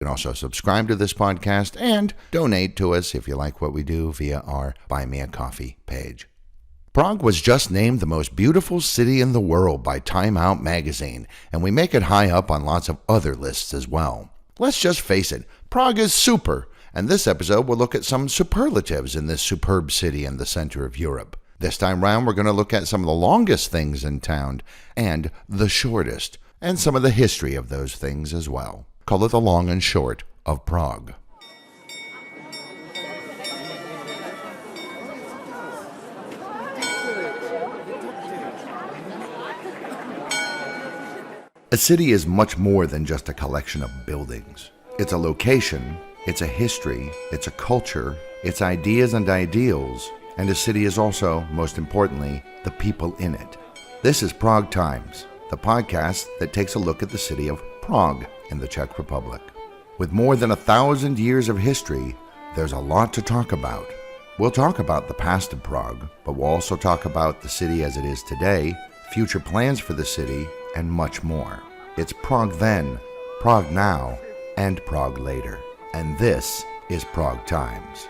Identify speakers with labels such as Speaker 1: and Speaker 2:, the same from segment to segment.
Speaker 1: You can also subscribe to this podcast and donate to us if you like what we do via our Buy Me a Coffee page. Prague was just named the most beautiful city in the world by Time Out magazine, and we make it high up on lots of other lists as well. Let's just face it, Prague is super, and this episode will look at some superlatives in this superb city in the center of Europe. This time round, we're going to look at some of the longest things in town and the shortest, and some of the history of those things as well. Call it the long and short of Prague. A city is much more than just a collection of buildings. It's a location, it's a history, it's a culture, it's ideas and ideals, and a city is also, most importantly, the people in it. This is Prague Times, the podcast that takes a look at the city of Prague in the Czech Republic. With more than 1,000 years of history, there's a lot to talk about. We'll talk about the past of Prague, but we'll also talk about the city as it is today, future plans for the city, and much more. It's Prague then, Prague now, and Prague later. And this is Prague Times.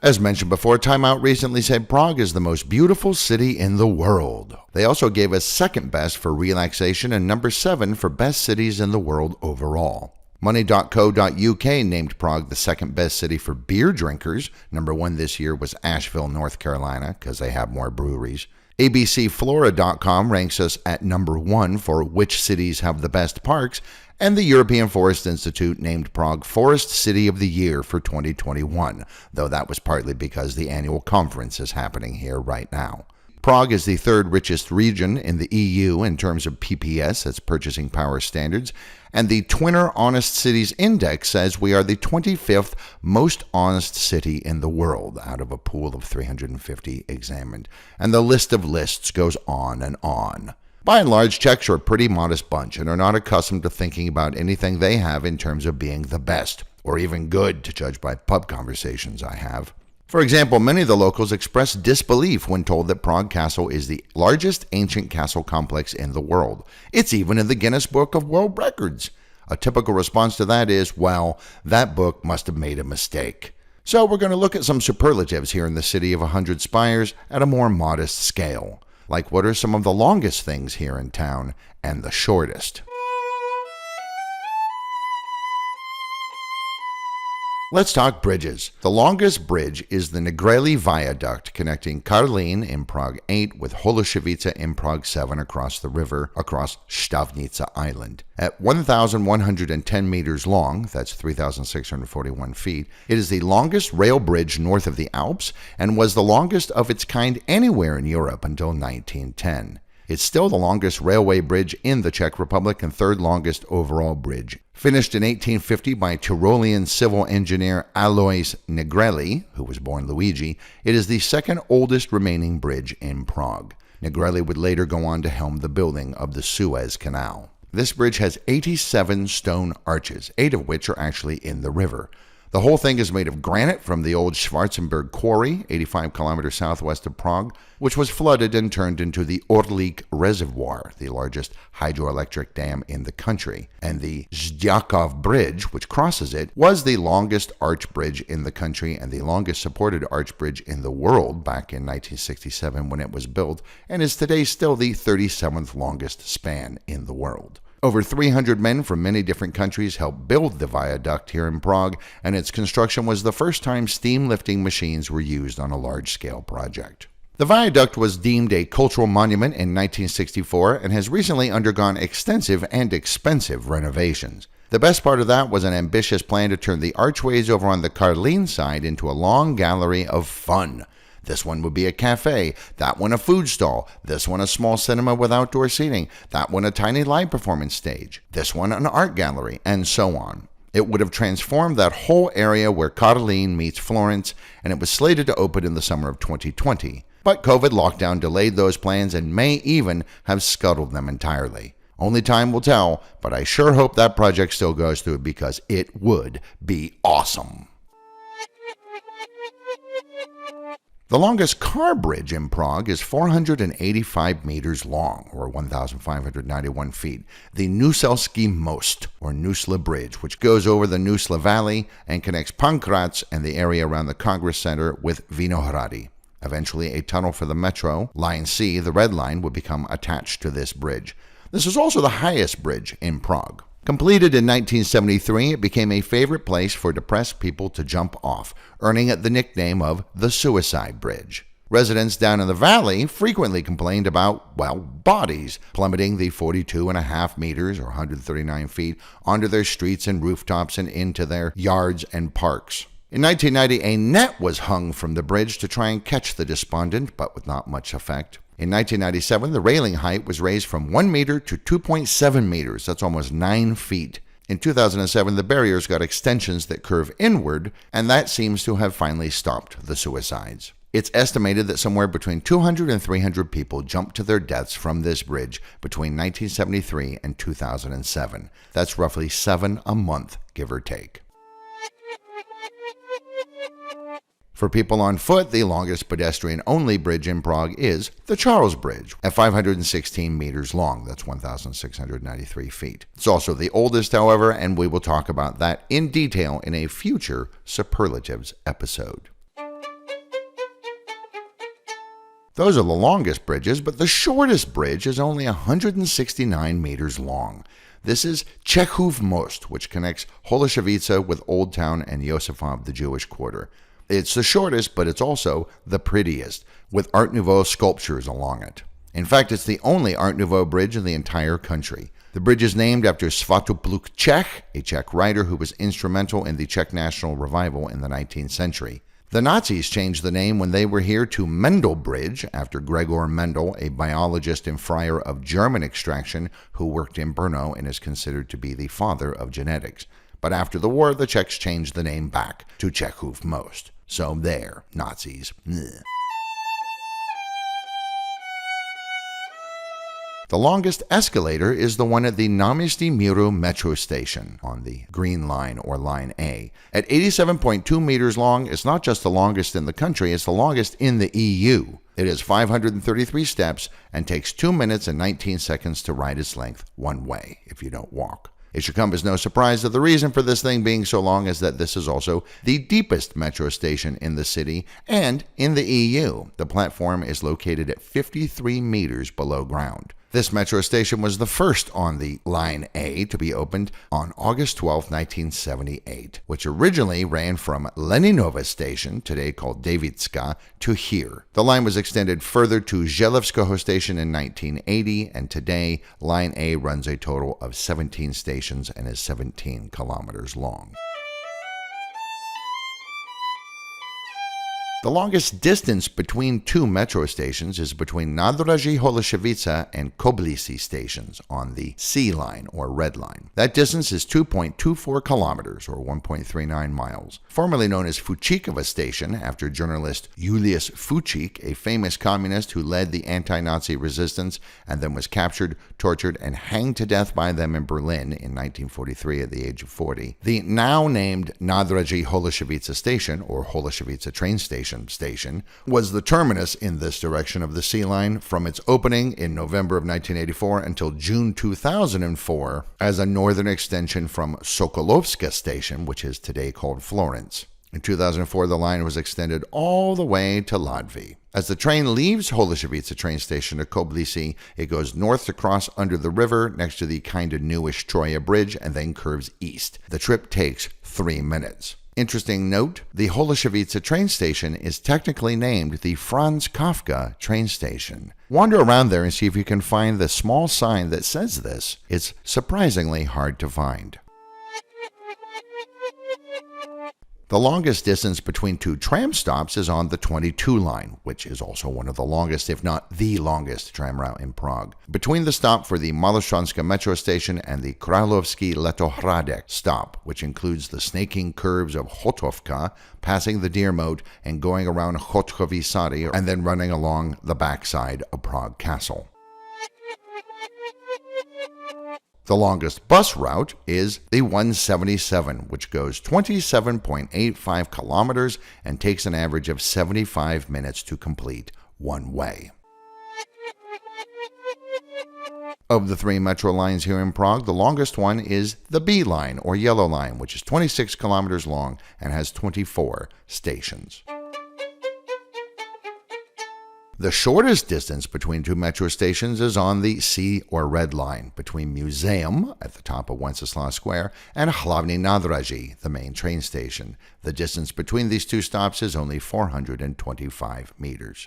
Speaker 1: As mentioned before, Time Out recently said Prague is the most beautiful city in the world. They also gave us second best for relaxation and number 7 for best cities in the world overall. Money.co.uk named Prague the second best city for beer drinkers. Number 1 this year was Asheville, North Carolina, because they have more breweries. ABCFlora.com ranks us at number 1 for which cities have the best parks, and the European Forest Institute named Prague Forest City of the Year for 2021, though that was partly because the annual conference is happening here right now. Prague is the third richest region in the EU in terms of PPS, that's Purchasing Power Standards, and the Twinner Honest Cities Index says we are the 25th most honest city in the world out of a pool of 350 examined. And the list of lists goes on and on. By and large, Czechs are a pretty modest bunch and are not accustomed to thinking about anything they have in terms of being the best, or even good, to judge by pub conversations I have. For example, many of the locals express disbelief when told that Prague Castle is the largest ancient castle complex in the world. It's even in the Guinness Book of World Records. A typical response to that is, well, that book must have made a mistake. So we're going to look at some superlatives here in the city of 100 spires at a more modest scale. Like what are some of the longest things here in town and the shortest? Let's talk bridges. The longest bridge is the Negrelli Viaduct connecting Karlín in Prague 8 with Holešovice in Prague 7 across the river across Stavnica Island. At 1,110 meters long, that's 3,641 feet, it is the longest rail bridge north of the Alps and was the longest of its kind anywhere in Europe until 1910. It's still the longest railway bridge in the Czech Republic and third longest overall bridge. Finished in 1850 by Tyrolean civil engineer Alois Negrelli, who was born Luigi, it is the second oldest remaining bridge in Prague. Negrelli would later go on to helm the building of the Suez Canal. This bridge has 87 stone arches, 8 of which are actually in the river. The whole thing is made of granite from the old Schwarzenberg quarry, 85 kilometers southwest of Prague, which was flooded and turned into the Orlík Reservoir, the largest hydroelectric dam in the country. And the Žďákov Bridge, which crosses it, was the longest arch bridge in the country and the longest supported arch bridge in the world back in 1967 when it was built, and is today still the 37th longest span in the world. Over 300 men from many different countries helped build the viaduct here in Prague, and its construction was the first time steam lifting machines were used on a large-scale project. The viaduct was deemed a cultural monument in 1964 and has recently undergone extensive and expensive renovations. The best part of that was an ambitious plan to turn the archways over on the Karlín side into a long gallery of fun. This one would be a cafe, that one a food stall, this one a small cinema with outdoor seating, that one a tiny live performance stage, this one an art gallery, and so on. It would have transformed that whole area where Karlín meets Florence, and it was slated to open in the summer of 2020. But COVID lockdown delayed those plans and may even have scuttled them entirely. Only time will tell, but I sure hope that project still goes through because it would be awesome. The longest car bridge in Prague is 485 meters long, or 1,591 feet, the Nuselski Most, or Nusla Bridge, which goes over the Nusla Valley and connects Pankratz and the area around the Congress Center with Vinohrady. Eventually, a tunnel for the metro, Line C, the Red Line, would become attached to this bridge. This is also the highest bridge in Prague. Completed in 1973, it became a favorite place for depressed people to jump off, earning it the nickname of the Suicide Bridge. Residents down in the valley frequently complained about, bodies plummeting the 42.5 meters, or 139 feet, onto their streets and rooftops and into their yards and parks. In 1990, a net was hung from the bridge to try and catch the despondent, but with not much effect. In 1997, the railing height was raised from 1 meter to 2.7 meters. That's almost 9 feet. In 2007, the barriers got extensions that curve inward, and that seems to have finally stopped the suicides. It's estimated that somewhere between 200 and 300 people jumped to their deaths from this bridge between 1973 and 2007. That's roughly 7 a month, give or take. For people on foot, the longest pedestrian-only bridge in Prague is the Charles Bridge, at 516 meters long. That's 1,693 feet. It's also the oldest, however, and we will talk about that in detail in a future Superlatives episode. Those are the longest bridges, but the shortest bridge is only 169 meters long. This is Chekův Most, which connects Holešovice with Old Town and Josefov, the Jewish quarter. It's the shortest, but it's also the prettiest, with Art Nouveau sculptures along it. In fact, it's the only Art Nouveau bridge in the entire country. The bridge is named after Svatopluk Čech, a Czech writer who was instrumental in the Czech national revival in the 19th century. The Nazis changed the name when they were here to Mendel Bridge, after Gregor Mendel, a biologist and friar of German extraction who worked in Brno and is considered to be the father of genetics. But after the war, the Czechs changed the name back to Chekův Most. So there, Nazis. Blech. The longest escalator is the one at the Náměstí Míru metro station on the Green Line, or Line A. At 87.2 meters long, it's not just the longest in the country, it's the longest in the EU. It has 533 steps and takes 2 minutes and 19 seconds to ride its length one way if you don't walk. It should come as no surprise that the reason for this thing being so long is that this is also the deepest metro station in the city and in the EU. The platform is located at 53 meters below ground. This metro station was the first on the Line A to be opened on August 12, 1978, which originally ran from Leninova Station, today called Davidska, to here. The line was extended further to Želevskoho Station in 1980, and today Line A runs a total of 17 stations and is 17 kilometers long. The longest distance between two metro stations is between Nádraží Holešovice and Koblicí stations on the C line, or Red Line. That distance is 2.24 kilometers, or 1.39 miles. Formerly known as Fučíkova Station, after journalist Julius Fučík, a famous communist who led the anti-Nazi resistance and then was captured, tortured, and hanged to death by them in Berlin in 1943 at the age of 40. The now named Nádraží Holešovice Station, or Holešovice train station, was the terminus in this direction of the C line from its opening in November of 1984 until June 2004 as a northern extension from Sokolovska Station, which is today called Florence. In 2004, the line was extended all the way to Ladvi. As the train leaves Holešovice train station to Koblicí, it goes north to cross under the river next to the kind of newish Troja Bridge and then curves east. The trip takes 3 minutes. Interesting note, the Holešovice train station is technically named the Franz Kafka train station. Wander around there and see if you can find the small sign that says this. It's surprisingly hard to find. The longest distance between two tram stops is on the 22 line, which is also one of the longest, if not the longest, tram route in Prague. Between the stop for the Malostranska metro station and the Královský Letohrádek stop, which includes the snaking curves of Chotovka, passing the Deer Moat and going around Chotkovy Sady, and then running along the backside of Prague Castle. The longest bus route is the 177, which goes 27.85 kilometers and takes an average of 75 minutes to complete one way. Of the three metro lines here in Prague, the longest one is the B line, or Yellow Line, which is 26 kilometers long and has 24 stations. The shortest distance between two metro stations is on the C or Red Line, between Museum, at the top of Wenceslas Square, and Hlavní nádraží, the main train station. The distance between these two stops is only 425 meters.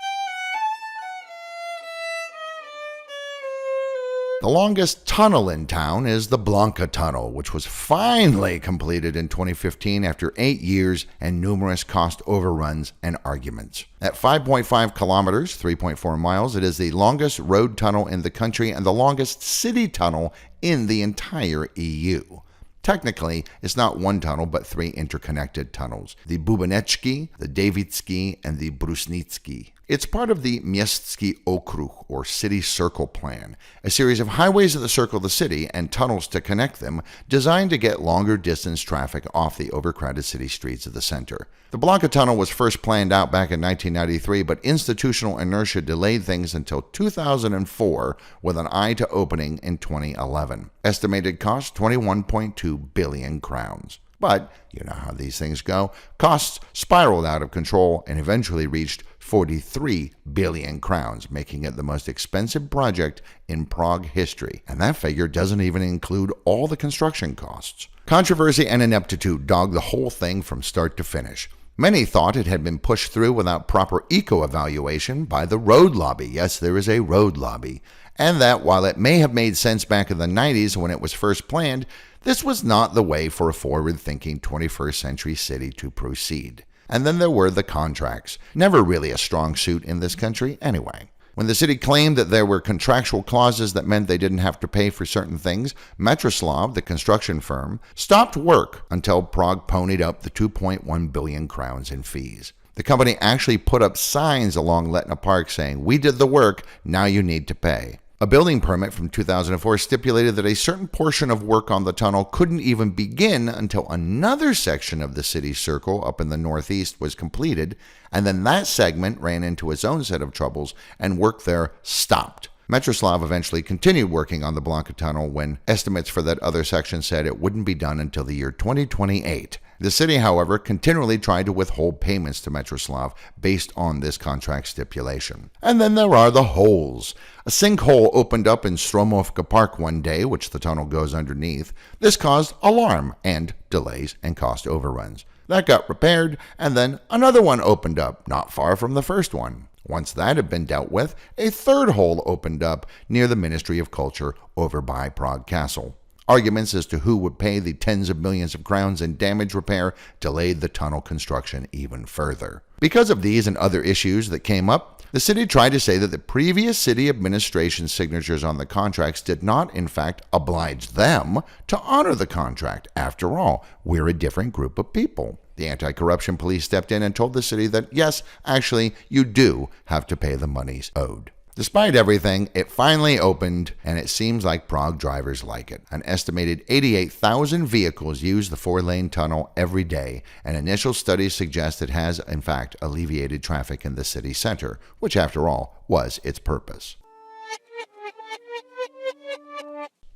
Speaker 1: The longest tunnel in town is the Blanka Tunnel, which was finally completed in 2015 after 8 years and numerous cost overruns and arguments. At 5.5 kilometers, 3.4 miles, it is the longest road tunnel in the country and the longest city tunnel in the entire EU. Technically, it's not one tunnel, but three interconnected tunnels, the Bubenecki, the Davidski, and the Brusnicki. It's part of the Městský okruh, or City Circle Plan, a series of highways that circle the city and tunnels to connect them, designed to get longer distance traffic off the overcrowded city streets of the center. The Blanka Tunnel was first planned out back in 1993, but institutional inertia delayed things until 2004 with an eye to opening in 2011. Estimated cost 21.2 billion crowns. But you know how these things go. Costs spiraled out of control and eventually reached 43 billion crowns, making it the most expensive project in Prague history. And that figure doesn't even include all the construction costs. Controversy and ineptitude dogged the whole thing from start to finish. Many thought it had been pushed through without proper eco-evaluation by the road lobby. Yes, there is a road lobby. And that while it may have made sense back in the 90s when it was first planned, this was not the way for a forward-thinking 21st century city to proceed. And then there were the contracts, never really a strong suit in this country anyway. When the city claimed that there were contractual clauses that meant they didn't have to pay for certain things, Metroslav, the construction firm, stopped work until Prague ponied up the 2.1 billion crowns in fees. The company actually put up signs along Letna Park saying, "We did the work, now you need to pay." A building permit from 2004 stipulated that a certain portion of work on the tunnel couldn't even begin until another section of the city circle up in the northeast was completed, and then that segment ran into its own set of troubles and work there stopped. Metroslav eventually continued working on the Blanka Tunnel when estimates for that other section said it wouldn't be done until the year 2028. The city, however, continually tried to withhold payments to Metroslav based on this contract stipulation. And then there are the holes. A sinkhole opened up in Stromovka Park one day, which the tunnel goes underneath. This caused alarm and delays and cost overruns. That got repaired, and then another one opened up, not far from the first one. Once that had been dealt with, a third hole opened up near the Ministry of Culture over by Prague Castle. Arguments as to who would pay the tens of millions of crowns in damage repair delayed the tunnel construction even further. Because of these and other issues that came up, the city tried to say that the previous city administration signatures on the contracts did not, in fact, oblige them to honor the contract. After all, we're a different group of people. The anti-corruption police stepped in and told the city that, yes, actually, you do have to pay the monies owed. Despite everything, it finally opened, and it seems like Prague drivers like it. An estimated 88,000 vehicles use the four-lane tunnel every day, and initial studies suggest it has, in fact, alleviated traffic in the city center, which, after all, was its purpose.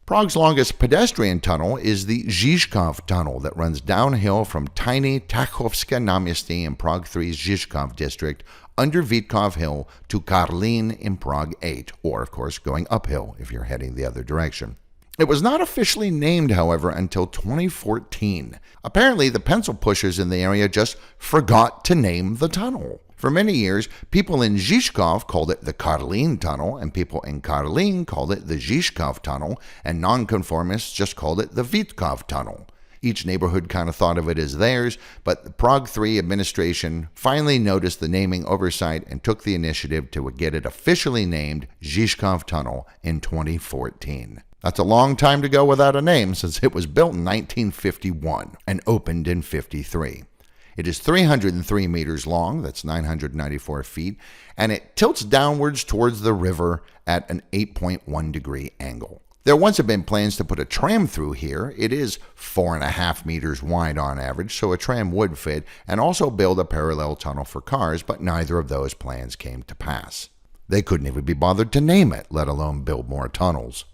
Speaker 1: Prague's longest pedestrian tunnel is the Žižkov Tunnel that runs downhill from tiny Tachovské náměstí in Prague 3's Žižkov district under Vítkov Hill to Karlín in Prague 8, or, of course, going uphill if you're heading the other direction. It was not officially named, however, until 2014. Apparently, the pencil pushers in the area just forgot to name the tunnel. For many years, people in Žižkov called it the Karlín Tunnel, and people in Karlín called it the Žižkov Tunnel, and nonconformists just called it the Vítkov Tunnel. Each neighborhood kind of thought of it as theirs, but the Prague 3 administration finally noticed the naming oversight and took the initiative to get it officially named Žižkov Tunnel in 2014. That's a long time to go without a name since it was built in 1951 and opened in 1953. It is 303 meters long, that's 994 feet, and it tilts downwards towards the river at an 8.1 degree angle. There once have been plans to put a tram through here. It is 4.5 meters wide on average, so a tram would fit, and also build a parallel tunnel for cars, but neither of those plans came to pass. They couldn't even be bothered to name it, let alone build more tunnels.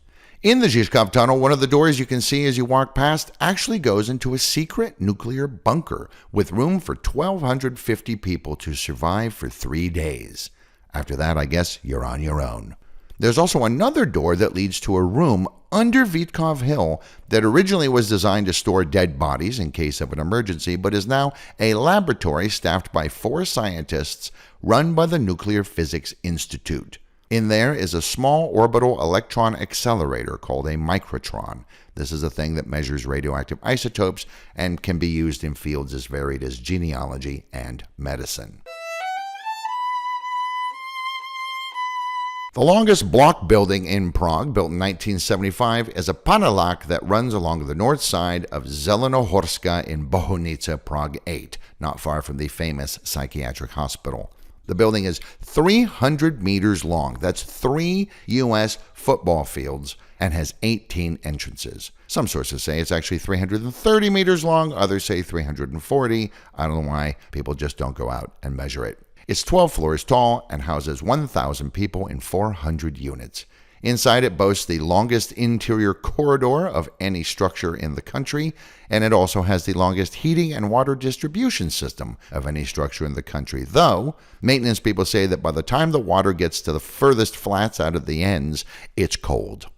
Speaker 1: In the Zhizkov Tunnel, one of the doors you can see as you walk past actually goes into a secret nuclear bunker with room for 1,250 people to survive for 3 days. After that, I guess you're on your own. There's also another door that leads to a room under Vitkov Hill that originally was designed to store dead bodies in case of an emergency, but is now a laboratory staffed by 4 scientists run by the Nuclear Physics Institute. In there is a small orbital electron accelerator called a microtron. This is a thing that measures radioactive isotopes and can be used in fields as varied as genealogy and medicine. The longest block building in Prague, built in 1975, is a paneláks that runs along the north side of Zelenohorska in Bohunice, Prague 8, not far from the famous psychiatric hospital. The building is 300 meters long. That's 3 U.S. football fields and has 18 entrances. Some sources say it's actually 330 meters long. Others say 340. I don't know why people just don't go out and measure it. It's 12 floors tall and houses 1,000 people in 400 units. Inside it boasts the longest interior corridor of any structure in the country, and it also has the longest heating and water distribution system of any structure in the country, though maintenance people say that by the time the water gets to the furthest flats out at the ends, it's cold.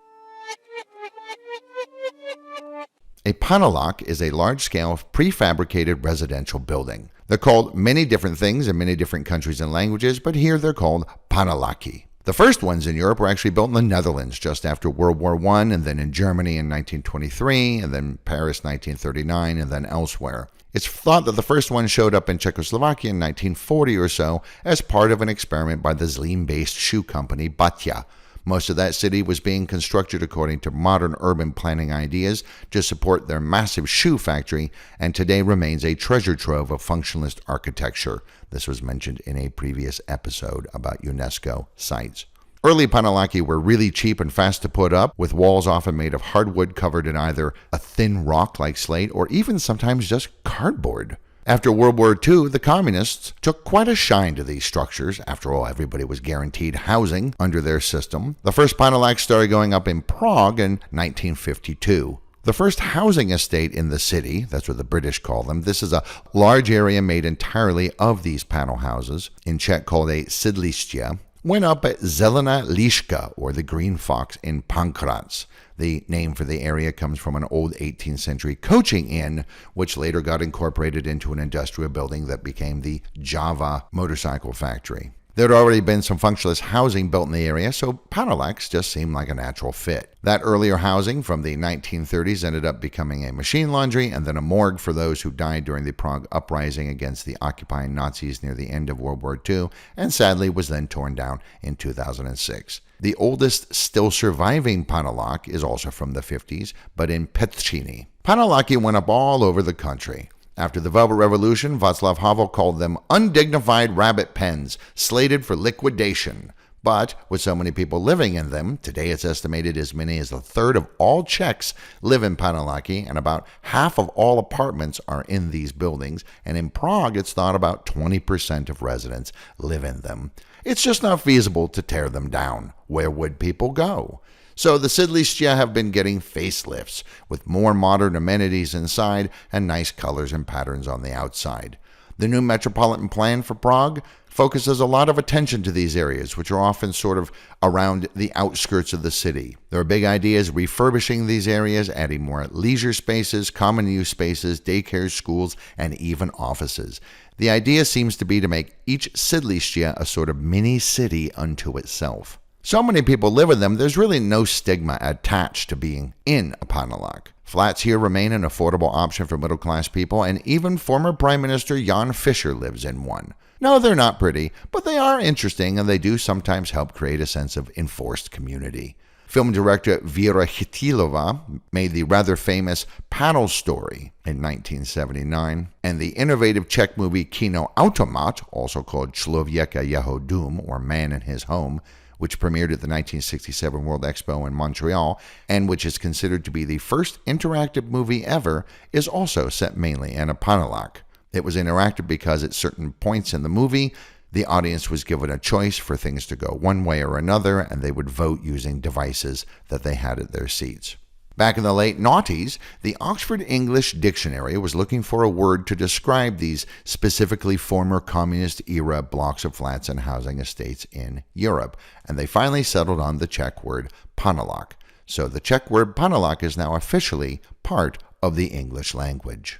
Speaker 1: A paneláks is a large-scale prefabricated residential building. They're called many different things in many different countries and languages, but here they're called paneláky. The first ones in Europe were actually built in the Netherlands just after World War I, and then in Germany in 1923, and then Paris 1939, and then elsewhere. It's thought that the first one showed up in Czechoslovakia in 1940 or so as part of an experiment by the Zlín-based shoe company Baťa. Most of that city was being constructed according to modern urban planning ideas to support their massive shoe factory, and today remains a treasure trove of functionalist architecture. This was mentioned in a previous episode about UNESCO sites. Early paneláky were really cheap and fast to put up, with walls often made of hardwood covered in either a thin rock like slate or even sometimes just cardboard. After World War II, the communists took quite a shine to these structures. After all, everybody was guaranteed housing under their system. The first paneláks started going up in Prague in 1952. The first housing estate in the city, that's what the British call them, this is a large area made entirely of these panel houses, in Czech called a sídliště, went up at Zelená líška, or the Green Fox, in Pankratz. The name for the area comes from an old 18th century coaching inn, which later got incorporated into an industrial building that became the Java motorcycle factory. There had already been some functionalist housing built in the area, so paneláks just seemed like a natural fit. That earlier housing from the 1930s ended up becoming a machine laundry and then a morgue for those who died during the Prague uprising against the occupying Nazis near the end of World War II, and sadly was then torn down in 2006. The oldest still surviving paneláks is also from the 50s, but in Petříny. Paneláky went up all over the country. After the Velvet Revolution, Václav Havel called them undignified rabbit pens, slated for liquidation. But with so many people living in them, today it's estimated as many as a third of all Czechs live in paneláky, and about half of all apartments are in these buildings, and in Prague it's thought about 20% of residents live in them. It's just not feasible to tear them down. Where would people go? So the sídliště have been getting facelifts, with more modern amenities inside and nice colors and patterns on the outside. The new metropolitan plan for Prague focuses a lot of attention to these areas, which are often sort of around the outskirts of the city. There are big ideas refurbishing these areas, adding more leisure spaces, common use spaces, daycares, schools, and even offices. The idea seems to be to make each sídliště a sort of mini city unto itself. So many people live in them, there's really no stigma attached to being in a paneláks. Flats here remain an affordable option for middle-class people, and even former Prime Minister Jan Fischer lives in one. No, they're not pretty, but they are interesting, and they do sometimes help create a sense of enforced community. Film director Vera Chytilova made the rather famous Panel Story in 1979, and the innovative Czech movie Kino Automat, also called Člověk a jeho dům, or Man in His Home, which premiered at the 1967 World Expo in Montreal, and which is considered to be the first interactive movie ever, is also set mainly in a paneláks. It was interactive because at certain points in the movie, the audience was given a choice for things to go one way or another, and they would vote using devices that they had at their seats. Back in the late noughties, the Oxford English Dictionary was looking for a word to describe these specifically former communist-era blocks of flats and housing estates in Europe, and they finally settled on the Czech word paneláks. So the Czech word paneláks is now officially part of the English language.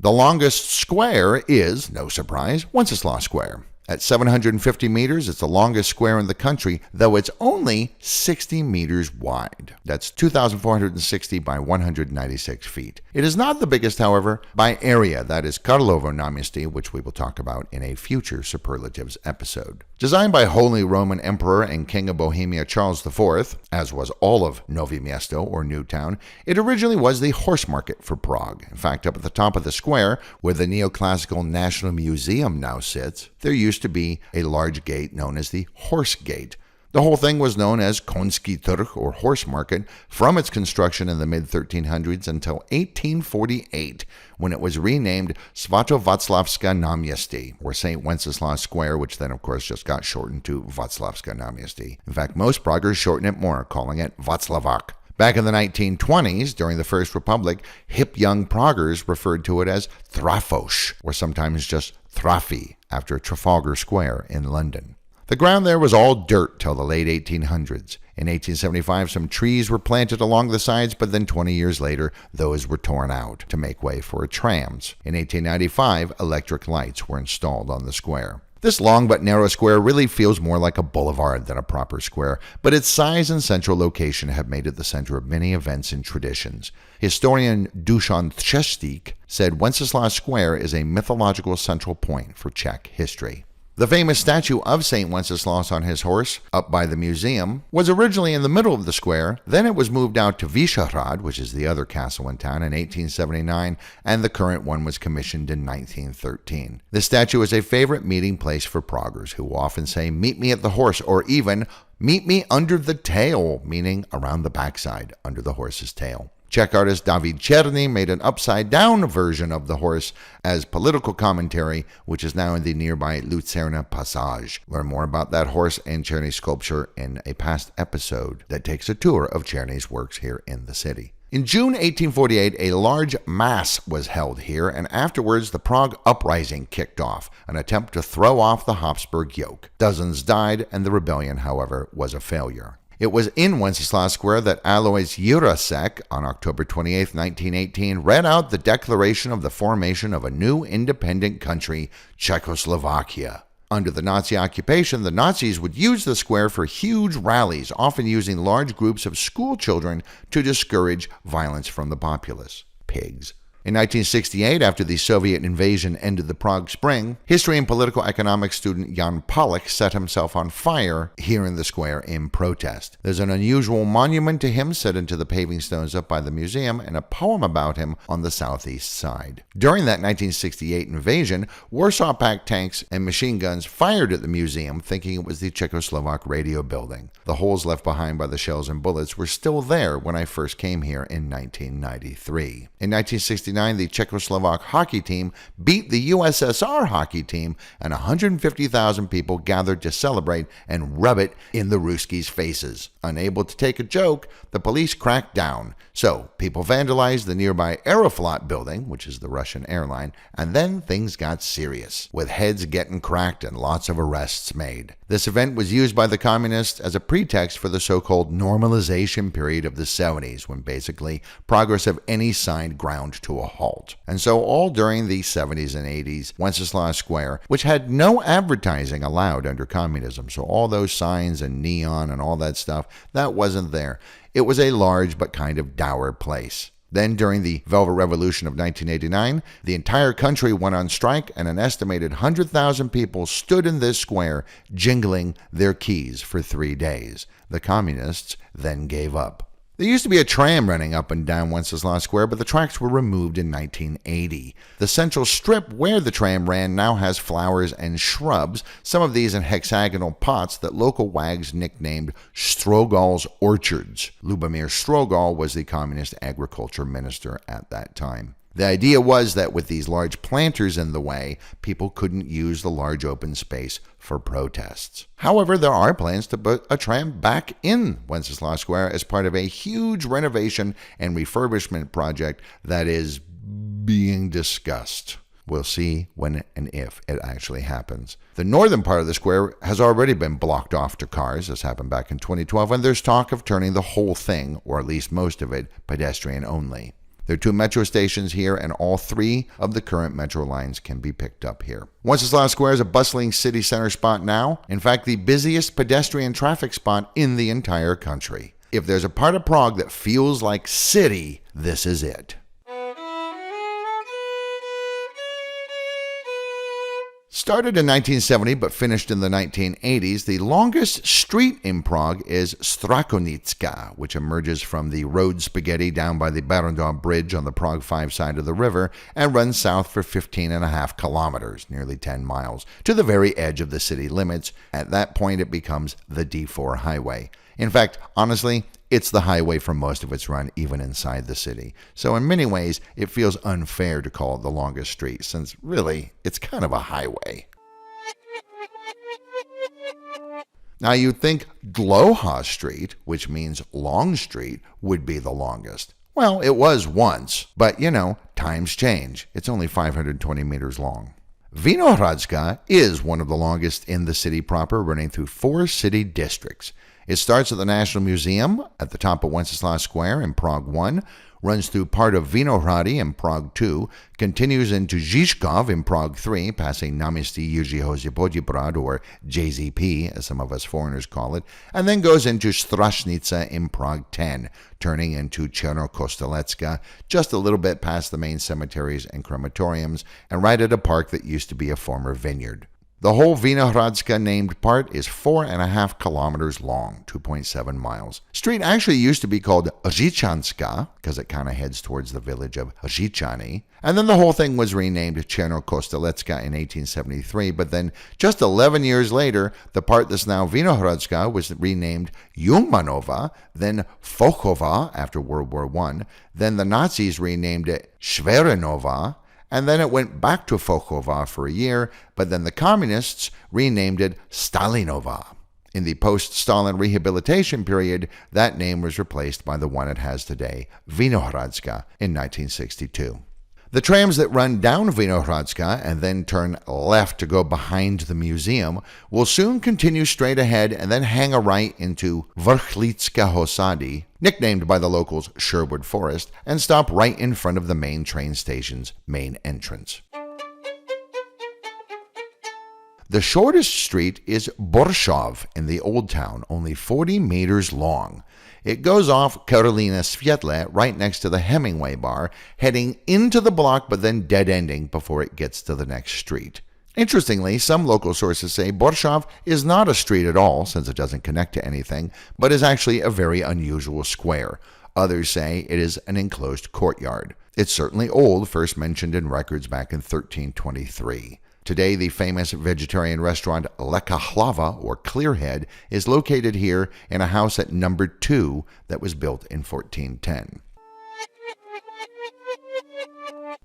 Speaker 1: The longest square is, no surprise, Wenceslas Square. At 750 meters, it's the longest square in the country, though it's only 60 meters wide. That's 2,460 by 196 feet. It is not the biggest, however, by area. That is Karlovo náměstí, which we will talk about in a future Superlatives episode. Designed by Holy Roman Emperor and King of Bohemia Charles IV, as was all of Novi Miesto, or Newtown, it originally was the horse market for Prague. In fact, up at the top of the square, where the neoclassical National Museum now sits, there used to be a large gate known as the Horse Gate. The whole thing was known as Konský trh, or horse market, from its construction in the mid-1300s until 1848, when it was renamed Svatováclavské náměstí, or St. Wenceslas Square, which then, of course, just got shortened to Václavské náměstí. In fact, most Praguers shorten it more, calling it Václavák. Back in the 1920s, during the First Republic, hip young Praguers referred to it as Trafos, or sometimes just Trafi, after Trafalgar Square in London. The ground there was all dirt till the late 1800s. In 1875, some trees were planted along the sides, but then 20 years later, those were torn out to make way for trams. In 1895, electric lights were installed on the square. This long but narrow square really feels more like a boulevard than a proper square, but its size and central location have made it the center of many events and traditions. Historian Dušan Třeštík said Wenceslas Square is a mythological central point for Czech history. The famous statue of St. Wenceslas on his horse, up by the museum, was originally in the middle of the square, then it was moved out to Vyšehrad, which is the other castle in town, in 1879, and the current one was commissioned in 1913. The statue is a favorite meeting place for Praguers, who often say, "Meet me at the horse," or even, "Meet me under the tail," meaning around the backside, under the horse's tail. Czech artist David Černý made an upside-down version of the horse as political commentary, which is now in the nearby Lucerna Passage. Learn more about that horse and Černy's sculpture in a past episode that takes a tour of Černy's works here in the city. In June 1848, a large mass was held here, and afterwards the Prague Uprising kicked off, an attempt to throw off the Habsburg yoke. Dozens died, and the rebellion, however, was a failure. It was in Wenceslas Square that Alois Jirasek, on October 28, 1918, read out the declaration of the formation of a new independent country, Czechoslovakia. Under the Nazi occupation, the Nazis would use the square for huge rallies, often using large groups of school children to discourage violence from the populace. Pigs. In 1968, after the Soviet invasion ended the Prague Spring, history and political economics student Jan Palach set himself on fire here in the square in protest. There's an unusual monument to him set into the paving stones up by the museum and a poem about him on the southeast side. During that 1968 invasion, Warsaw Pact tanks and machine guns fired at the museum, thinking it was the Czechoslovak radio building. The holes left behind by the shells and bullets were still there when I first came here in 1993. In 1969, the Czechoslovak hockey team beat the USSR hockey team, and 150,000 people gathered to celebrate and rub it in the Ruskies' faces. Unable to take a joke, the police cracked down. So, people vandalized the nearby Aeroflot building, which is the Russian airline, and then things got serious, with heads getting cracked and lots of arrests made. This event was used by the communists as a pretext for the so-called normalization period of the 70s, when basically progress of any kind ground to a halt. And so all during the 70s and 80s, Wenceslas Square, which had no advertising allowed under communism, so all those signs and neon and all that stuff, that wasn't there. It was a large but kind of dour place. Then, during the Velvet Revolution of 1989, the entire country went on strike, and an estimated 100,000 people stood in this square, jingling their keys for 3 days. The communists then gave up. There used to be a tram running up and down Wenceslas Square, but the tracks were removed in 1980. The central strip where the tram ran now has flowers and shrubs, some of these in hexagonal pots that local wags nicknamed Strogal's orchards. Lubomir Strogal was the communist agriculture minister at that time. The idea was that with these large planters in the way, people couldn't use the large open space for protests. However, there are plans to put a tram back in Wenceslas Square as part of a huge renovation and refurbishment project that is being discussed. We'll see when and if it actually happens. The northern part of the square has already been blocked off to cars. This happened back in 2012, and there's talk of turning the whole thing, or at least most of it, pedestrian only. There are 2 metro stations here, and all 3 of the current metro lines can be picked up here. Wenceslas Square is a bustling city center spot now. In fact, the busiest pedestrian traffic spot in the entire country. If there's a part of Prague that feels like city, this is it. Started in 1970 but finished in the 1980s, the longest street in Prague is Strakonická, which emerges from the road spaghetti down by the Barrandov Bridge on the Prague 5 side of the river and runs south for 15.5 kilometers, nearly 10 miles, to the very edge of the city limits. At that point, it becomes the D4 highway. In fact, honestly, it's the highway for most of its run, even inside the city. So in many ways, it feels unfair to call it the longest street, since really, it's kind of a highway. Now you'd think Dlouhá Street, which means Long Street, would be the longest. Well, it was once, but times change. It's only 520 meters long. Vinohradská is one of the longest in the city proper, running through 4 city districts. It starts at the National Museum at the top of Wenceslas Square in Prague 1, runs through part of Vinohrady in Prague 2, continues into Žižkov in Prague 3, passing Náměstí Jiřího Poděbrad, or JZP, as some of us foreigners call it, and then goes into Strašnica in Prague 10, turning into Černokostelecká, just a little bit past the main cemeteries and crematoriums, and right at a park that used to be a former vineyard. The whole Vinohradská named part is 4.5 kilometers long, 2.7 miles. Street actually used to be called Řičanská, because it kind of heads towards the village of Řičany, and then the whole thing was renamed Černokostelecká in 1873, but then just 11 years later, the part that's now Vinohradská was renamed Jungmanova, then Fochova after World War I, then the Nazis renamed it Schwerenova, and then it went back to Fochova for a year, but then the communists renamed it Stalinova. In the post-Stalin rehabilitation period, that name was replaced by the one it has today, Vinohradská, in 1962. The trams that run down Vinohradská and then turn left to go behind the museum will soon continue straight ahead and then hang a right into Vrchlické Hosady, nicknamed by the locals Sherwood Forest, and stop right in front of the main train station's main entrance. The shortest street is Borshov in the Old Town, only 40 meters long. It goes off Karolina Světlé right next to the Hemingway bar, heading into the block but then dead-ending before it gets to the next street. Interestingly, some local sources say Borshov is not a street at all, since it doesn't connect to anything, but is actually a very unusual square. Others say it is an enclosed courtyard. It's certainly old, first mentioned in records back in 1323. Today, the famous vegetarian restaurant Leka Hlava, or Clearhead, is located here in a house at number 2 that was built in 1410.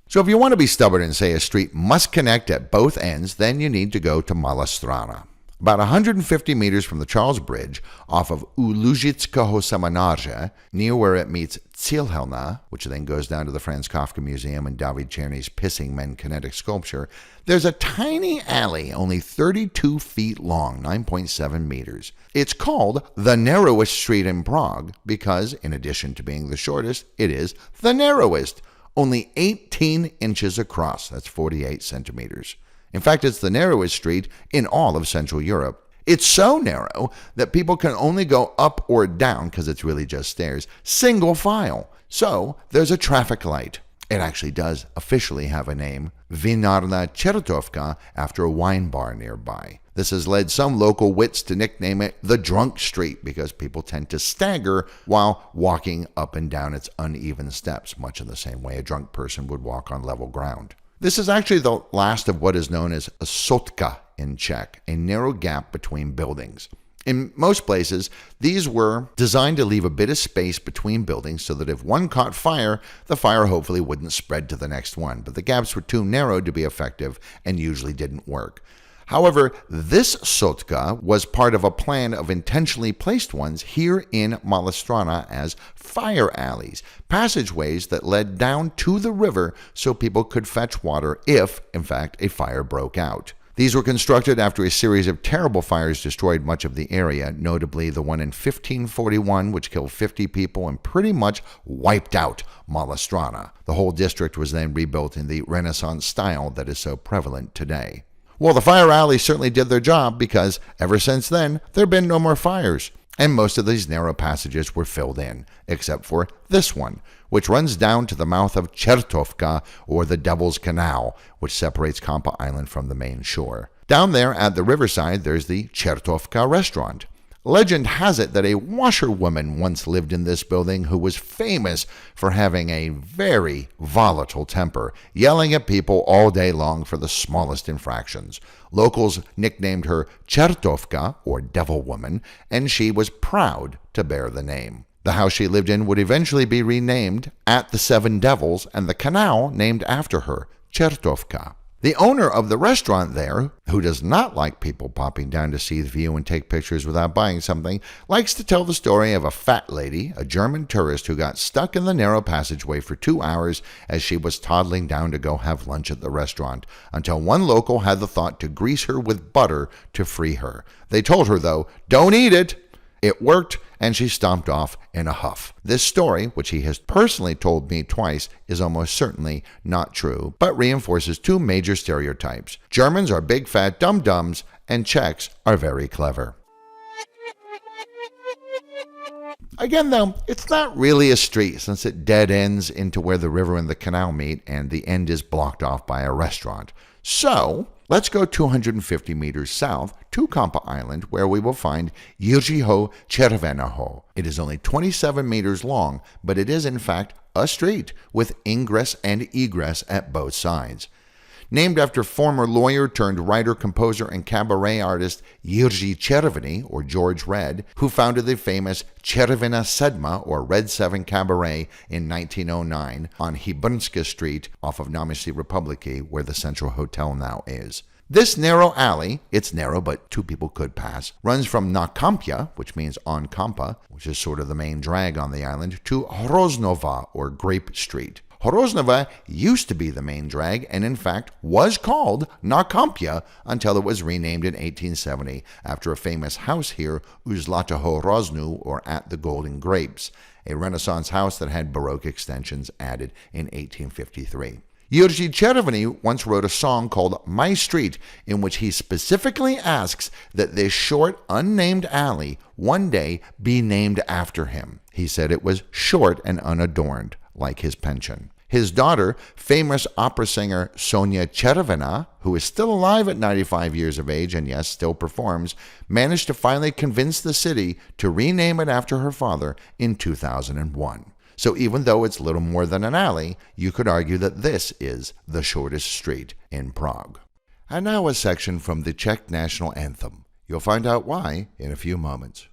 Speaker 1: So if you want to be stubborn and say a street must connect at both ends, then you need to go to Malá Strana. About 150 meters from the Charles Bridge, off of U Lužického Semináře, near where it meets Cielhelna, which then goes down to the Franz Kafka Museum and David Czerny's Pissing Men kinetic sculpture, there's a tiny alley only 32 feet long, 9.7 meters. It's called the narrowest street in Prague because, in addition to being the shortest, it is the narrowest, only 18 inches across, that's 48 centimeters. In fact, it's the narrowest street in all of Central Europe. It's so narrow that people can only go up or down, because it's really just stairs, single file. So there's a traffic light. It actually does officially have a name, Vinarna Chertovka, after a wine bar nearby. This has led some local wits to nickname it the Drunk Street because people tend to stagger while walking up and down its uneven steps, much in the same way a drunk person would walk on level ground. This is actually the last of what is known as a sotka in Czech, a narrow gap between buildings. In most places, these were designed to leave a bit of space between buildings so that if one caught fire, the fire hopefully wouldn't spread to the next one. But the gaps were too narrow to be effective and usually didn't work. However, this sotka was part of a plan of intentionally placed ones here in Malá as fire alleys, passageways that led down to the river so people could fetch water if, in fact, a fire broke out. These were constructed after a series of terrible fires destroyed much of the area, notably the one in 1541, which killed 50 people and pretty much wiped out Malá. The whole district was then rebuilt in the Renaissance style that is so prevalent today. Well, the fire alleys certainly did their job because ever since then, there have been no more fires. And most of these narrow passages were filled in, except for this one, which runs down to the mouth of Chertovka, or the Devil's Canal, which separates Kampa Island from the main shore. Down there at the riverside, there's the Chertovka restaurant. Legend has it that a washerwoman once lived in this building who was famous for having a very volatile temper, yelling at people all day long for the smallest infractions. Locals nicknamed her Chertovka, or Devil Woman, and she was proud to bear the name. The house she lived in would eventually be renamed At the Seven Devils, and the canal named after her, Chertovka. The owner of the restaurant there, who does not like people popping down to see the view and take pictures without buying something, likes to tell the story of a fat lady, a German tourist who got stuck in the narrow passageway for 2 hours as she was toddling down to go have lunch at the restaurant, until one local had the thought to grease her with butter to free her. They told her, though, "Don't eat it." It worked, and she stomped off in a huff. This story, which he has personally told me twice, is almost certainly not true, but reinforces two major stereotypes. Germans are big fat dum-dums, and Czechs are very clever. Again, though, it's not really a street since it dead ends into where the river and the canal meet, and the end is blocked off by a restaurant. So, let's go 250 meters south to Kampa Island, where we will find Jiřího Červeného. It is only 27 meters long, but it is in fact a street with ingress and egress at both sides. Named after former lawyer turned writer, composer, and cabaret artist Jiří Červený, or George Red, who founded the famous Červená sedma, or Red 7 Cabaret, in 1909 on Hybernska Street off of Náměstí Republiky, where the Central Hotel now is. This narrow alley, it's narrow but two people could pass, runs from Na Kampia, which means on Kampa, which is sort of the main drag on the island, to Hroznova, or Grape Street. Hroznova used to be the main drag and in fact was called Na Kampia until it was renamed in 1870 after a famous house here, U Zlatého Hroznu, or At the Golden Grapes, a Renaissance house that had Baroque extensions added in 1853. Jiří Červený once wrote a song called My Street, in which he specifically asks that this short, unnamed alley one day be named after him. He said it was short and unadorned, like his pension. His daughter, famous opera singer Sonia Červená, who is still alive at 95 years of age and yes, still performs, managed to finally convince the city to rename it after her father in 2001. So even though it's little more than an alley, you could argue that this is the shortest street in Prague. And now a section from the Czech national anthem. You'll find out why in a few moments.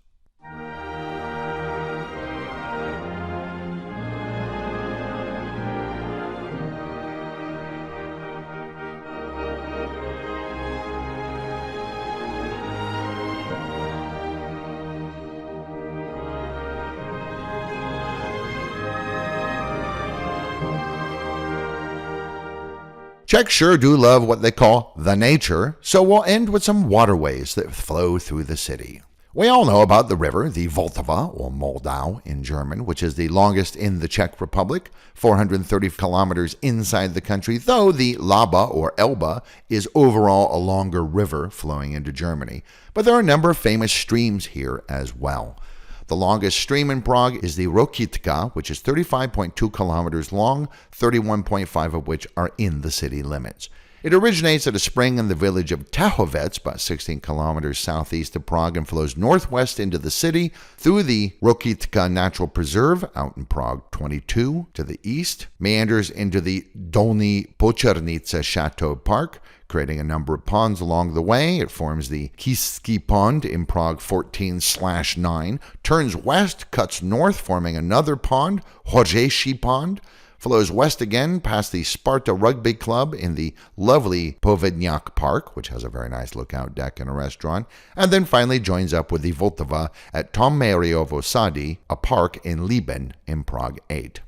Speaker 1: Czechs sure do love what they call the nature, so we'll end with some waterways that flow through the city. We all know about the river, the Vltava, or Moldau in German, which is the longest in the Czech Republic, 430 kilometers inside the country, though the Laba, or Elba, is overall a longer river flowing into Germany. But there are a number of famous streams here as well. The longest stream in Prague is the Rokitka, which is 35.2 kilometers long, 31.5 of which are in the city limits. It originates at a spring in the village of Tahovec, about 16 kilometers southeast of Prague, and flows northwest into the city through the Rokitka Natural Preserve out in Prague 22 to the east, meanders into the Dolny Pochernica Chateau Park, creating a number of ponds along the way. It forms the Kiski Pond in Prague 14/9, turns west, cuts north, forming another pond, Hořejší Pond, flows west again past the Sparta Rugby Club in the lovely Povedňák Park, which has a very nice lookout deck and a restaurant, and then finally joins up with the Vltava at Tomeriovo Sady, a park in Líben in Prague 8.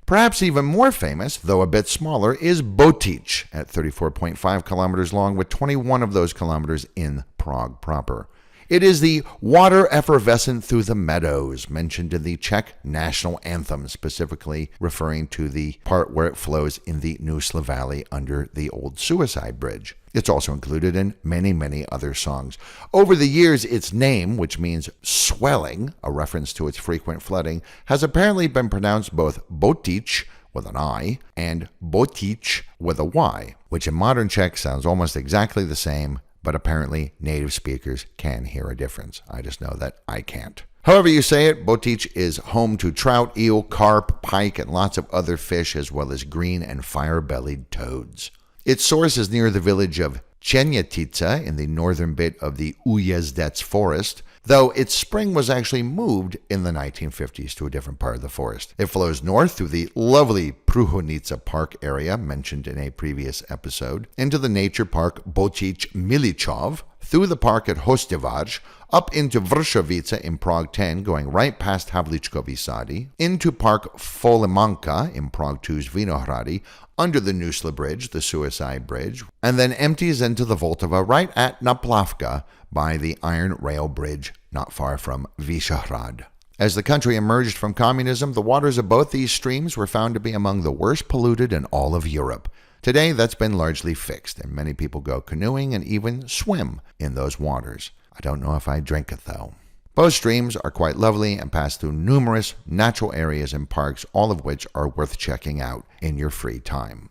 Speaker 1: Perhaps even more famous, though a bit smaller, is Botič at 34.5 kilometers long, with 21 of those kilometers in Prague proper. It is the water effervescent through the meadows mentioned in the Czech national anthem, specifically referring to the part where it flows in the Nusla Valley under the old Suicide Bridge. It's also included in many, many other songs. Over the years, its name, which means swelling, a reference to its frequent flooding, has apparently been pronounced both Botič with an I and Botič with a Y, which in modern Czech sounds almost exactly the same, but apparently native speakers can hear a difference. I just know that I can't. However you say it, Botič is home to trout, eel, carp, pike, and lots of other fish, as well as green and fire-bellied toads. Its source is near the village of Černětice in the northern bit of the Ujezdec forest, though its spring was actually moved in the 1950s to a different part of the forest. It flows north through the lovely Průhonice Park area, mentioned in a previous episode, into the nature park Botič Milichov, through the park at Hostevář, up into Vršovice in Prague 10, going right past Havlíčkovy Sady, into Park Folimanka in Prague 2's Vinohrady, under the Nusla Bridge, the Suicide Bridge, and then empties into the Vltava right at Naplavka by the iron rail bridge not far from Vyšehrad. As the country emerged from communism, the waters of both these streams were found to be among the worst polluted in all of Europe. Today, that's been largely fixed, and many people go canoeing and even swim in those waters. I don't know if I'd drink it, though. Both streams are quite lovely and pass through numerous natural areas and parks, all of which are worth checking out in your free time.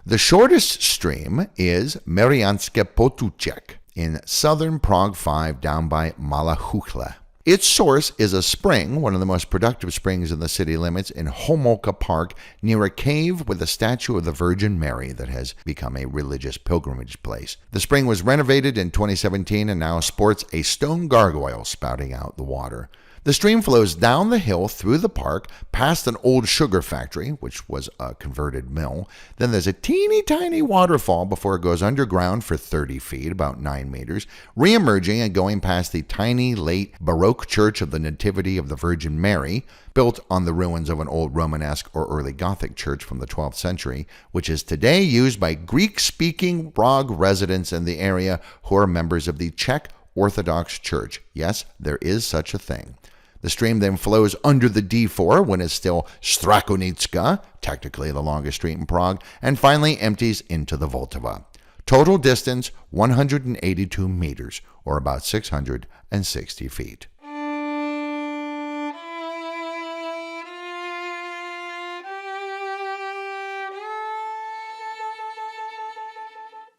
Speaker 1: The shortest stream is Mariánské Potůček in southern Prague 5 down by Malá. Its source is a spring, one of the most productive springs in the city limits, in Homolka Park, near a cave with a statue of the Virgin Mary that has become a religious pilgrimage place. The spring was renovated in 2017 and now sports a stone gargoyle spouting out the water. The stream flows down the hill through the park, past an old sugar factory, which was a converted mill. Then there's a teeny tiny waterfall before it goes underground for 30 feet, about 9 meters, re-emerging and going past the tiny late Baroque church of the Nativity of the Virgin Mary, built on the ruins of an old Romanesque or early Gothic church from the 12th century, which is today used by Greek-speaking Prague residents in the area who are members of the Czech Orthodox Church. Yes, there is such a thing. The stream then flows under the D4 when it's still Strakonická, technically the longest street in Prague, and finally empties into the Vltava. Total distance 182 meters, or about 660 feet.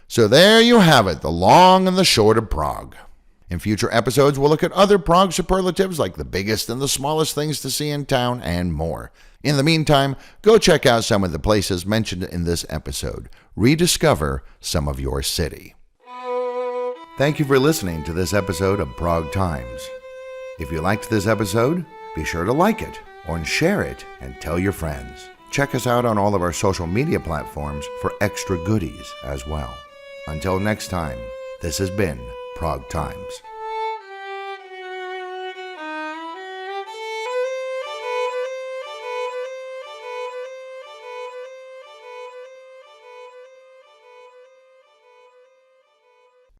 Speaker 1: So there you have it, the long and the short of Prague. In future episodes, we'll look at other Prague superlatives like the biggest and the smallest things to see in town and more. In the meantime, go check out some of the places mentioned in this episode. Rediscover some of your city. Thank you for listening to this episode of Prague Times. If you liked this episode, be sure to like it or share it and tell your friends. Check us out on all of our social media platforms for extra goodies as well. Until next time, this has been Prague Times.